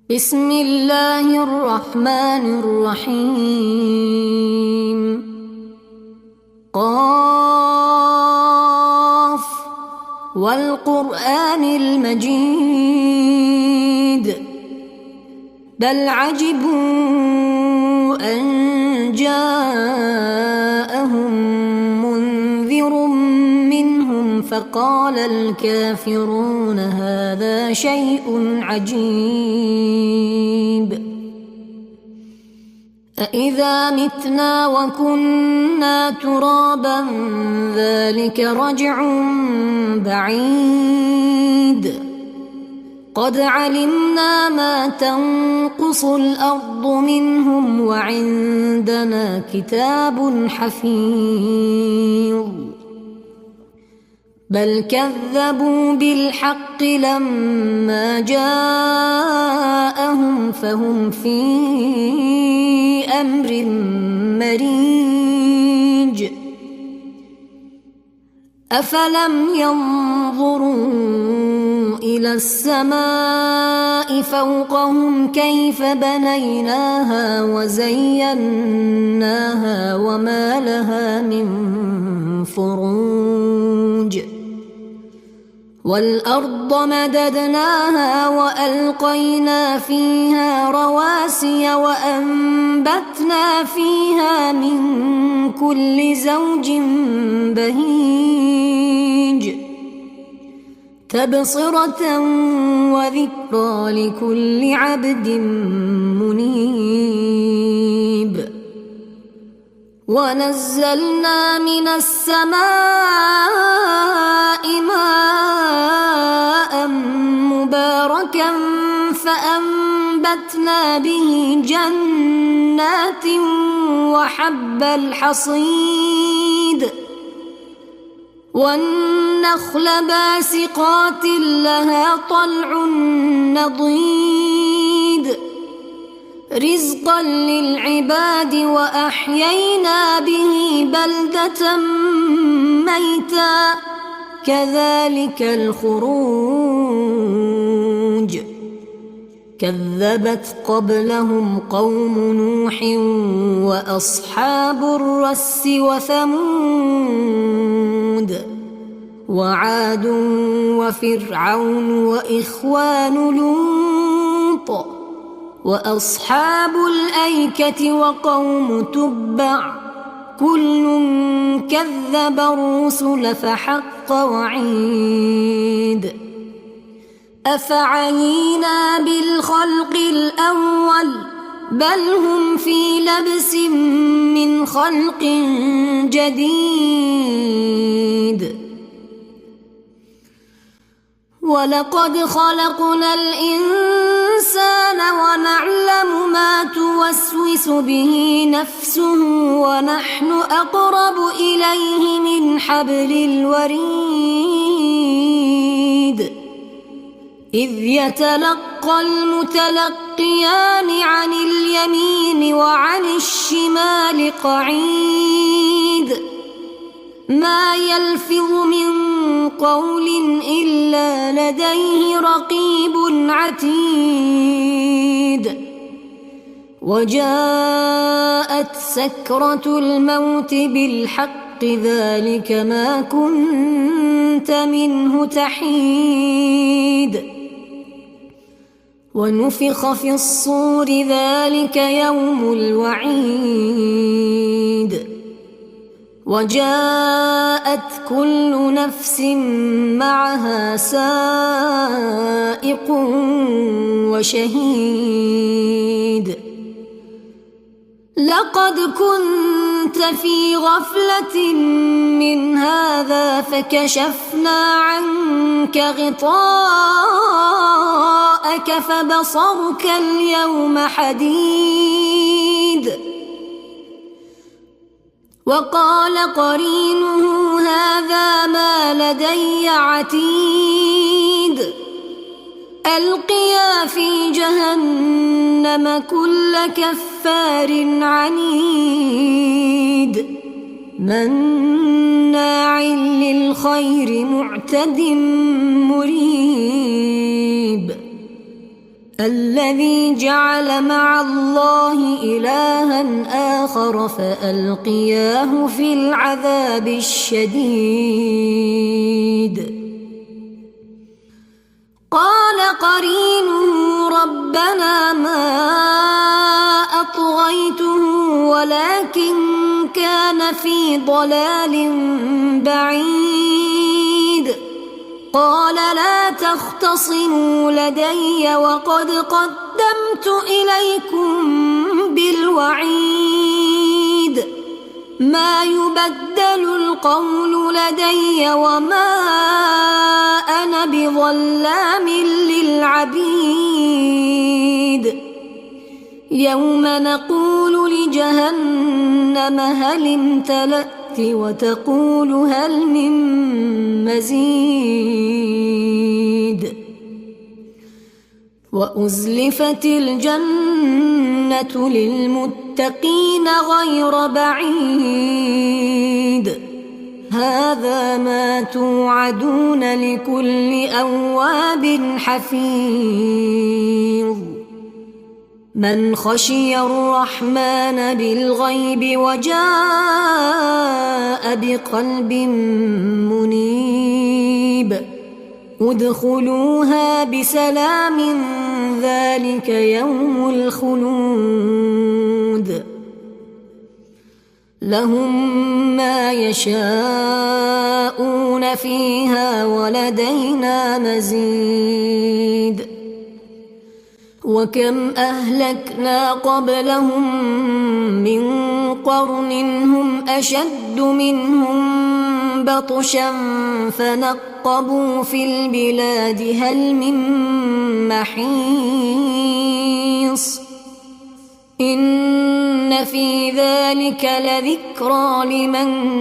بسم الله الرحمن الرحيم. قاف والقرآن المجيد بل عجبوا أن جاءهم منذر منهم فقال الكافرون هذا شيء عجيب أإذا متنا وكنا ترابا ذلك رجع بعيد قد علمنا ما تنقص الأرض منهم وعندنا كتاب حفيظ بل كذبوا بالحق لما جاءهم فهم في أمر مريج أفلم ينظروا إلى السماء فوقهم كيف بنيناها وزيناها وما لها من فروج والأرض مددناها وألقينا فيها رواسي وأنبتنا فيها من كل زوج بهيج تبصرة وذكرى لكل عبد منيب ونزلنا من السماء ماء مباركا فأنبتنا به جنات وحب الحصيد والنخل باسقات لها طلع نضيد رزقا للعباد وأحيينا به بلدة ميتا كذلك الخروج كذبت قبلهم قوم نوح وأصحاب الرس وثمود وعاد وفرعون وإخوان لوط وأصحاب الأيكة وقوم تبع كل كذب الرسل فحق وعيد أفعينا بالخلق الأول بل هم في لبس من خلق جديد ولقد خلقنا الإنسان ونعلم ما توسوس به نفسه ونحن أقرب إليه من حبل الوريد إذ يتلقى المتلقيان عن اليمين وعن الشمال قعيد ما يلفظ من قول إلا لديه رقيب عتيد وجاءت سكرة الموت بالحق ذلك ما كنت منه تحيد ونفخ في الصور ذلك يوم الوعيد وجاءت كل نفس معها سائق وشهيد لقد كنت في غفلة من هذا فكشفنا عنك غطاءك فبصرك اليوم حديد وقال قرينه هذا ما لدي عتيد ألقيا في جهنم كل كفار عنيد مناع للخير معتد مريب الذي جعل مع الله إلها آخر فألقياه في العذاب الشديد قال قرينه ربنا ما أطغيته ولكن كان في ضلال بعيد قال لا تختصموا لدي وقد قدمت إليكم بالوعيد ما يبدل القول لدي وما أنا بظلام للعبيد يوم نقول لجهنم هل امتلأت وتقول هل من مزيد وأزلفت الجنة للمتقين غير بعيد هذا ما توعدون لكل أواب حفيظ من خشي الرحمن بالغيب وجاء بقلب منيب ادخلوها بسلام ذلك يوم الخلود لهم ما يشاءون فيها ولدينا مزيد وكم أهلكنا قبلهم من قرن هم أشد منهم بطشا فنقبوا في البلاد هل من محيص إن في ذلك لذكرى لمن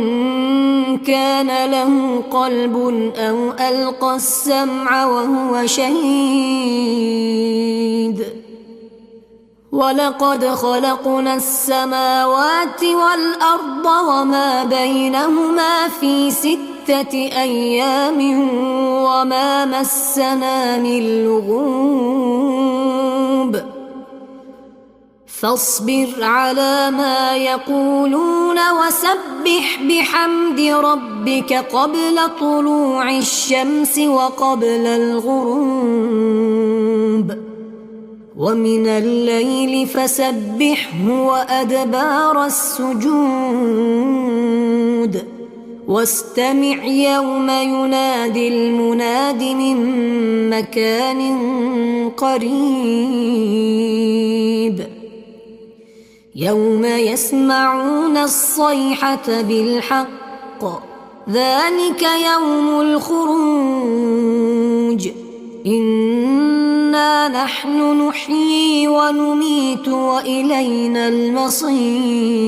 كان له قلب أو ألقى السمع وهو شهيد ولقد خلقنا السماوات والأرض وما بينهما في 6 أيام وما مسنا من لغوب فاصبر على ما يقولون وسبح بحمد ربك قبل طلوع الشمس وقبل الغروب ومن الليل فسبحه وأدبار السجود واستمع يوم ينادي المناد من مكان قريب يوم يسمعون الصيحة بالحق ذلك يوم الخروج إنا نحن نحيي ونميت وإلينا المصير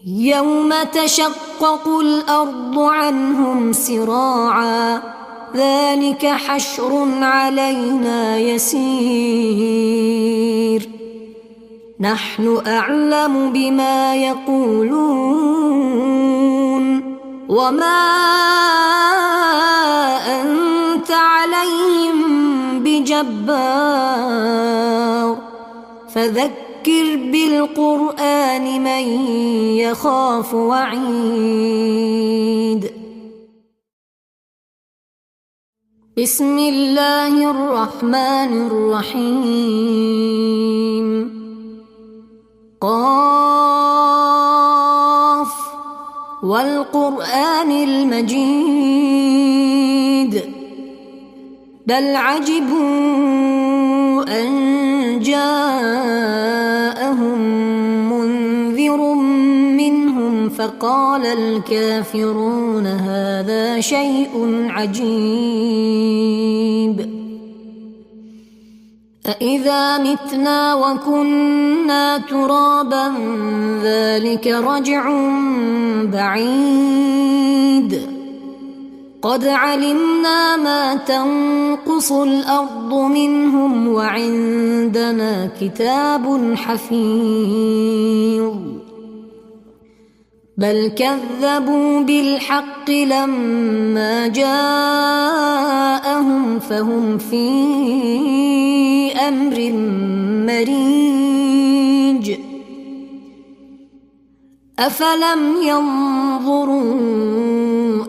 يوم تشقق الأرض عنهم سراعا ذلك حشر علينا يسير نحن أعلم بما يقولون وما أنت عليهم بجبار فذكر بالقرآن من يخاف وعيد بسم الله الرحمن الرحيم قاف والقرآن المجيد بل عجبوا أن جاءهم منذر منهم فقال الكافرون هذا شيء عجيب أإذا متنا وكنا ترابا ذلك رجع بعيد قد علمنا ما تنقص الأرض منهم وعندنا كتاب حفيظ بل كذبوا بالحق لما جاءهم فهم في أمر مريج أفلم ينظروا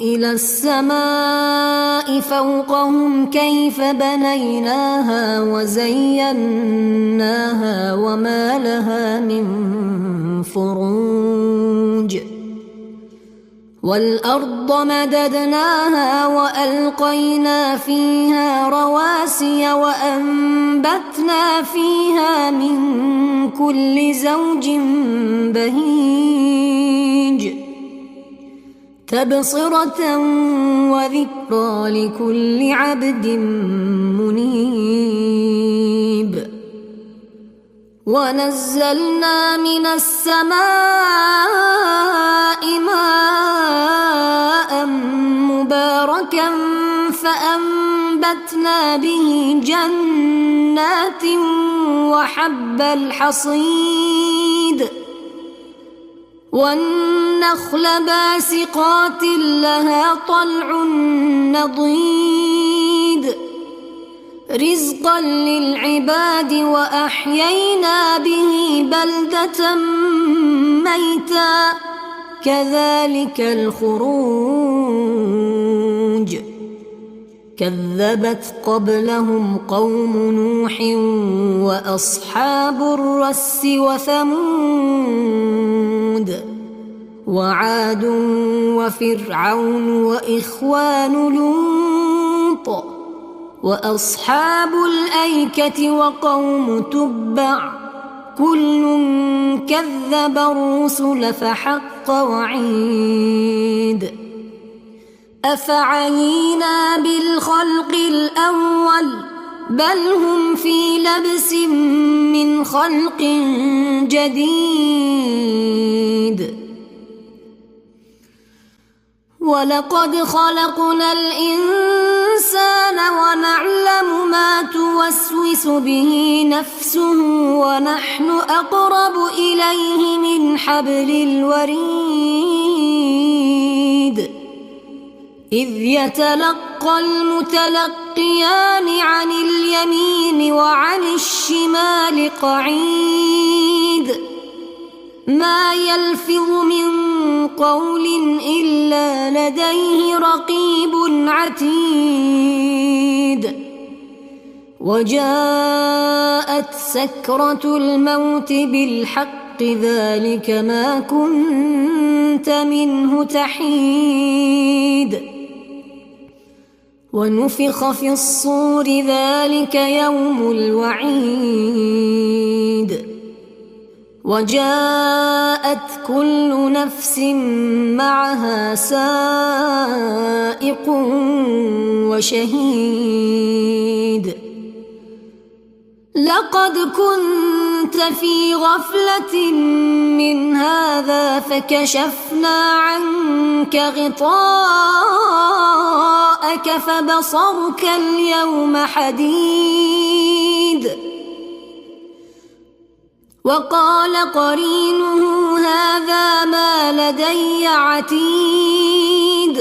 إلى السماء فوقهم كيف بنيناها وزيناها وما لها من فروج والأرض مددناها وألقينا فيها رواسي وأنبتنا فيها من كل زوج بهيج تبصرة وذكرى لكل عبد منيب ونزلنا من السماء ماء مباركا فأنبتنا به جنات وحب الحصيد والنخل باسقات لها طلع نضيد رزقا للعباد وأحيينا به بلدة ميتا كذلك الخروج كذبت قبلهم قوم نوح وأصحاب الرس وثمود وعاد وفرعون وإخوان لوط وأصحاب الأيكة وقوم تبع كل كذب الرسل فحق وعيد أفعينا بالخلق الأول بل هم في لبس من خلق جديد ولقد خلقنا الإنسان ونعلم ما توسوس به نفسه ونحن أقرب إليه من حبل الوريد إذ يتلقى المتلقيان عن اليمين وعن الشمال قعيد ما يلفظ من قول إلا لديه رقيب عتيد وجاءت سكرة الموت بالحق ذلك ما كنت منه تحيد ونفخ في الصور ذلك يوم الوعيد وجاءت كل نفس معها سائق وشهيد لقد كنت في غفلة من هذا فكشفنا عنك غطاءك فبصرك اليوم حديد وقال قرينه هذا ما لدي عتيد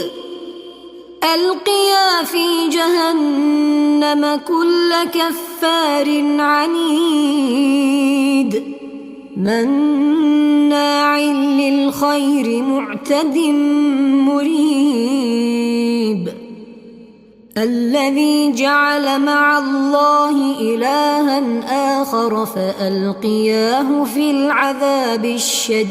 ألقيا في جهنم كل كفار عنيد مناع للخير معتد مريب الذي جعل مع الله إلها آخر فألقياه في العذاب الشديد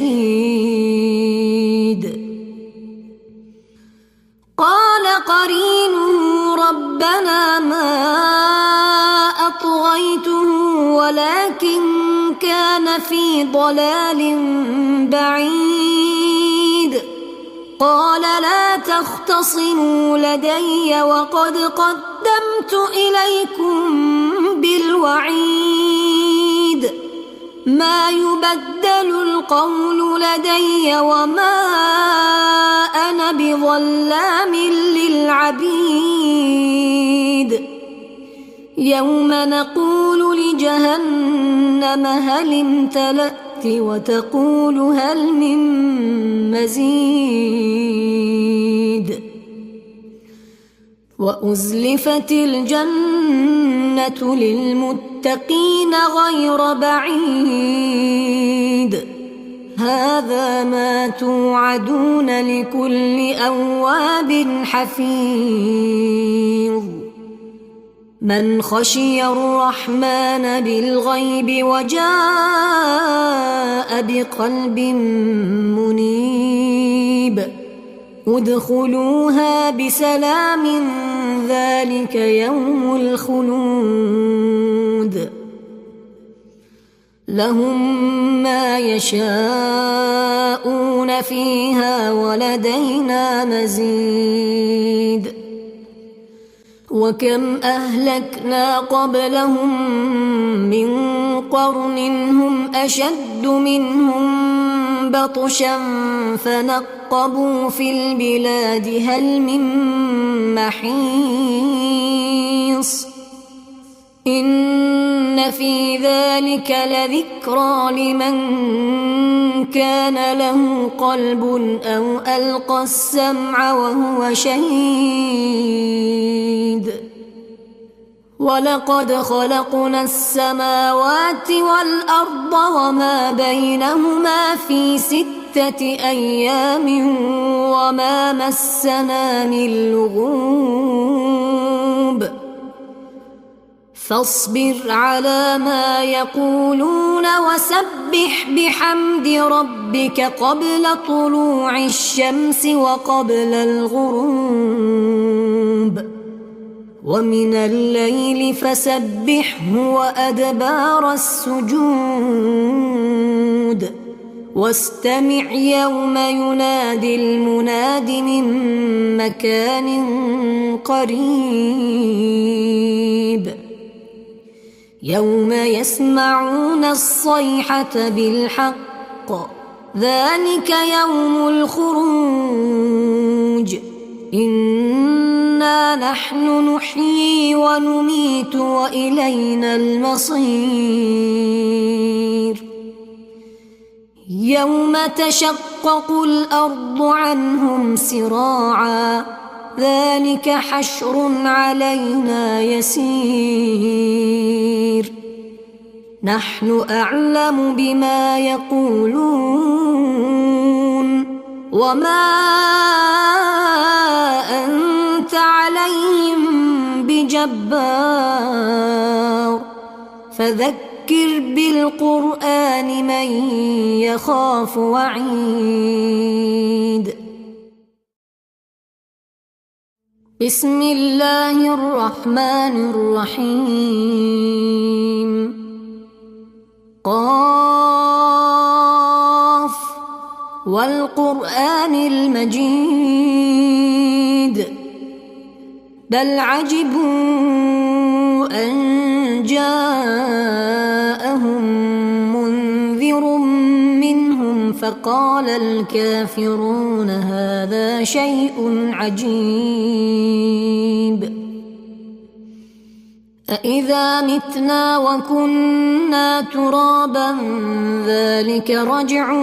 قال قرينه ربنا ما أطغيته ولكن كان في ضلال بعيد قال لا تختصموا لدي وقد قدمت إليكم بالوعيد ما يبدل القول لدي وما أنا بظلام للعبيد يوم نقول لجهنم هل امتلأت وتقول هل من مزيد وأزلفت الجنة للمتقين غير بعيد هذا ما توعدون لكل أواب حفيظ من خشي الرحمن بالغيب وجاء بقلب منيب ادخلوها بسلام ذلك يوم الخلود لهم ما يشاءون فيها ولدينا مزيد وكم أهلكنا قبلهم من قرن هم أشد منهم بطشا فنقبوا في البلاد هل من محيص إن في ذلك لذكرى لمن كان له قلب أو ألقى السمع وهو شهيد ولقد خلقنا السماوات والأرض وما بينهما في 6 أيام وما مسنا من لغوب فاصبر على ما يقولون وسبح بحمد ربك قبل طلوع الشمس وقبل الغروب ومن الليل فسبحه وأدبار السجود واستمع يوم ينادي المناد من مكان قريب يوم يسمعون الصيحة بالحق ذلك يوم الخروج إنا نحن نحيي ونميت وإلينا المصير يوم تشقق الأرض عنهم سراعا ذلك حشر علينا يسير نحن أعلم بما يقولون وما أنت عليهم بجبار فذكر بالقرآن من يخاف وعيد بسم الله الرحمن الرحيم قاف والقرآن المجيد بل عجبوا أن جاءهم منذر منهم فقال الكافرون هذا شيء عجيب أإذا متنا وكنا ترابا ذلك رجع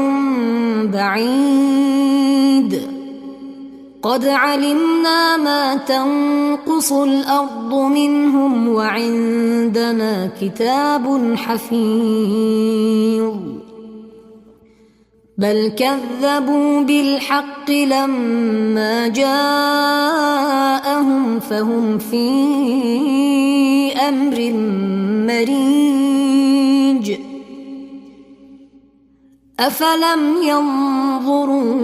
بعيد قد علمنا ما تنقص الأرض منهم وعندنا كتاب حفيظ بل كذبوا بالحق لما جاءهم فهم في أمر مريج أفلم ينظروا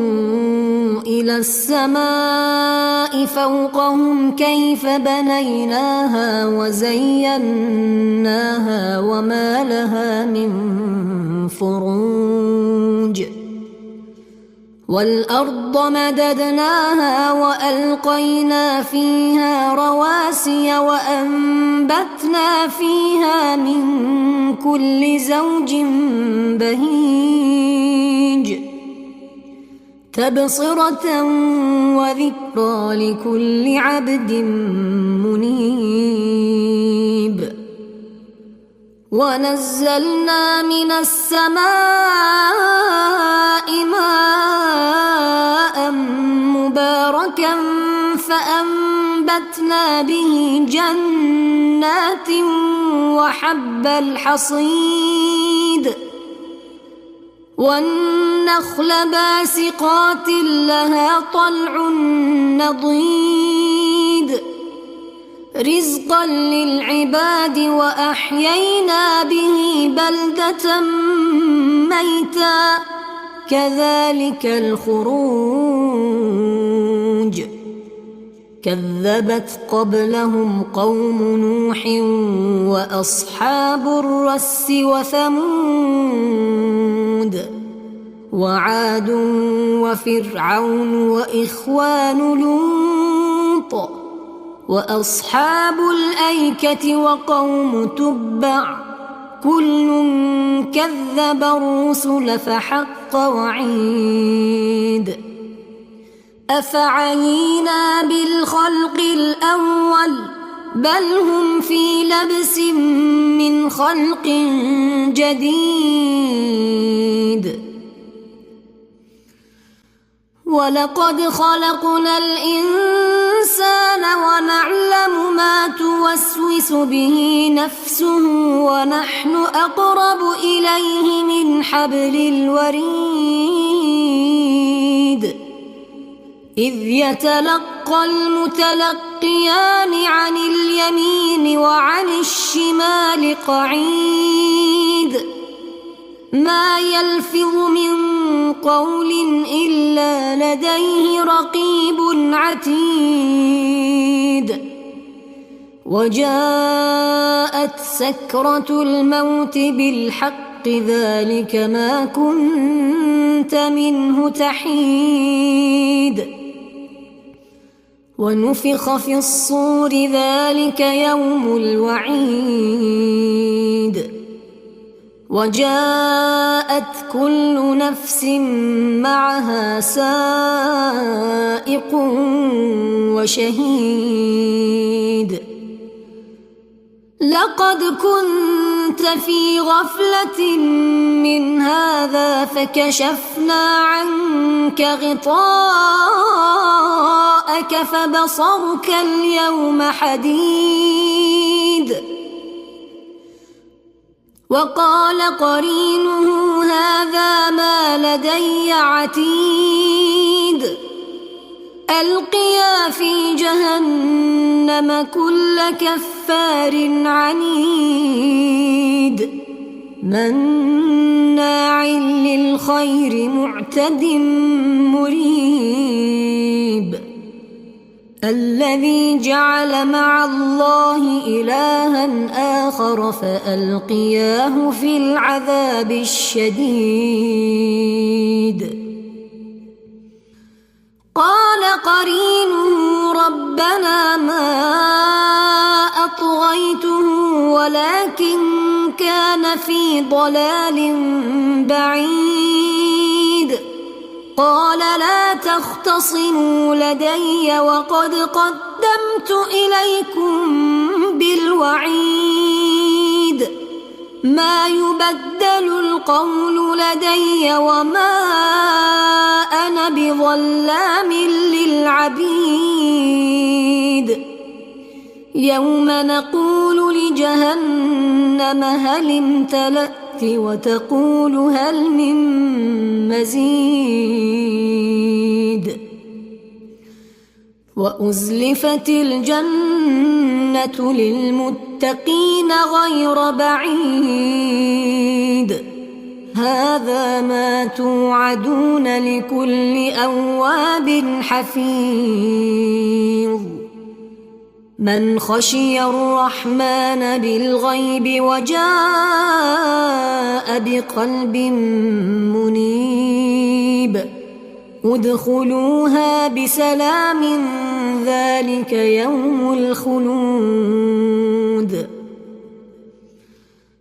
إلى السماء فوقهم كيف بنيناها وزيناها وما لها من فروج والأرض مددناها وألقينا فيها رواسي وأنبتنا فيها من كل زوج بهيج تبصرة وذكرى لكل عبد منيب ونزلنا من السماء ماء مباركا فأنبتنا به جنات وحب الحصيد والنخل باسقات لها طلع نضيد رزقا للعباد وأحيينا به بلدة ميتا كذلك الخروج كذبت قبلهم قوم نوح وأصحاب الرس وثمود وعاد وفرعون وإخوان لوط وأصحاب الأيكة وقوم تبع كل كذب الرسل فحق وعيد أفعينا بالخلق الأول بل هم في لبس من خلق جديد ولقد خلقنا الإنسان ونعلم ما توسوس به نفسه ونحن أقرب إليه من حبل الوريد إذ يتلقى المتلقيان عن اليمين وعن الشمال قعيد ما يلفظ من قول إلا لديه رقيب عتيد وجاءت سكرة الموت بالحق ذلك ما كنت منه تحيد ونفخ في الصور ذلك يوم الوعيد وجاءت كل نفس معها سائق وشهيد لقد كنت في غفلة من هذا فكشفنا عنك غطاءك فبصرك اليوم حديد وقال قرينه هذا ما لدي عتيد ألقيا في جهنم كل كفار عنيد مناع للخير معتد مريب الذي جعل مع الله إلها آخر فألقياه في العذاب الشديد قال قرينه ربنا ما أطغيته ولكن كان في ضلال بعيد قال لا تختصموا لدي وقد قدمت إليكم بالوعيد ما يبدل القول لدي وما أنا بظلام للعبيد يوم نقول لجهنم هل امتلأت وتقول هل من مزيد وأزلفت الجنة للمتقين غير بعيد هذا ما توعدون لكل أواب حفيظ من خشي الرحمن بالغيب وجاء بقلب منيب ادخلوها بسلام ذلك يوم الخلود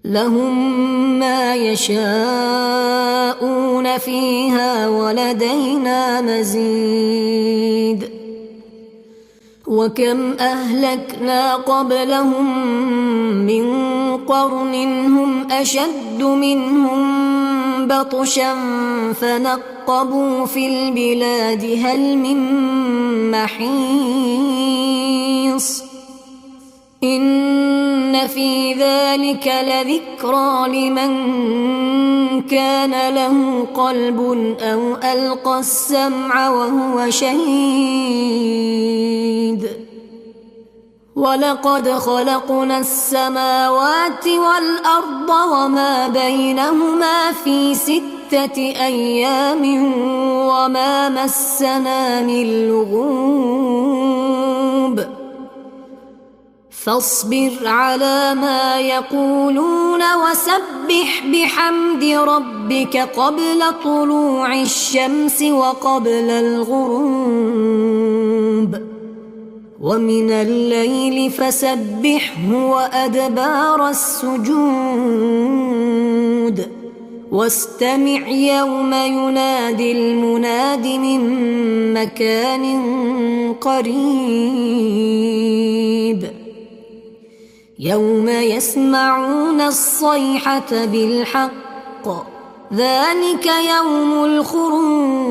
لهم ما يشاءون فيها ولدينا مزيد وكم أهلكنا قبلهم من قرن هم أشد منهم بطشا فنقبوا في البلاد هل من محيص إن في ذلك لذكرى لمن كان له قلب أو ألقى السمع وهو شهيد ولقد خلقنا السماوات والأرض وما بينهما في 6 أيام وما مسنا من لغوب فاصبر على ما يقولون وسبح بحمد ربك قبل طلوع الشمس وقبل الغروب ومن الليل فسبحه وأدبار السجود واستمع يوم ينادي المناد من مكان قريب يوم يسمعون الصيحة بالحق ذلك يوم الخروج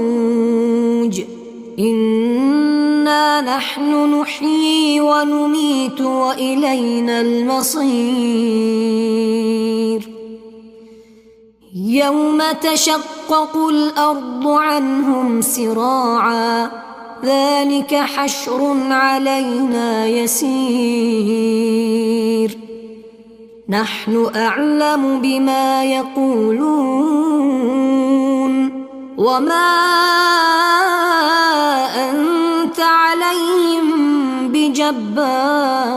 إنا نحن نحيي ونميت وإلينا المصير يوم تشقق الأرض عنهم سراعا ذلك حشر علينا يسير نحن أعلم بما يقولون وما أنت عليهم بجبار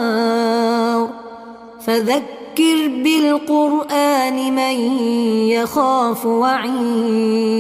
فذكر بالقرآن من يخاف وعيد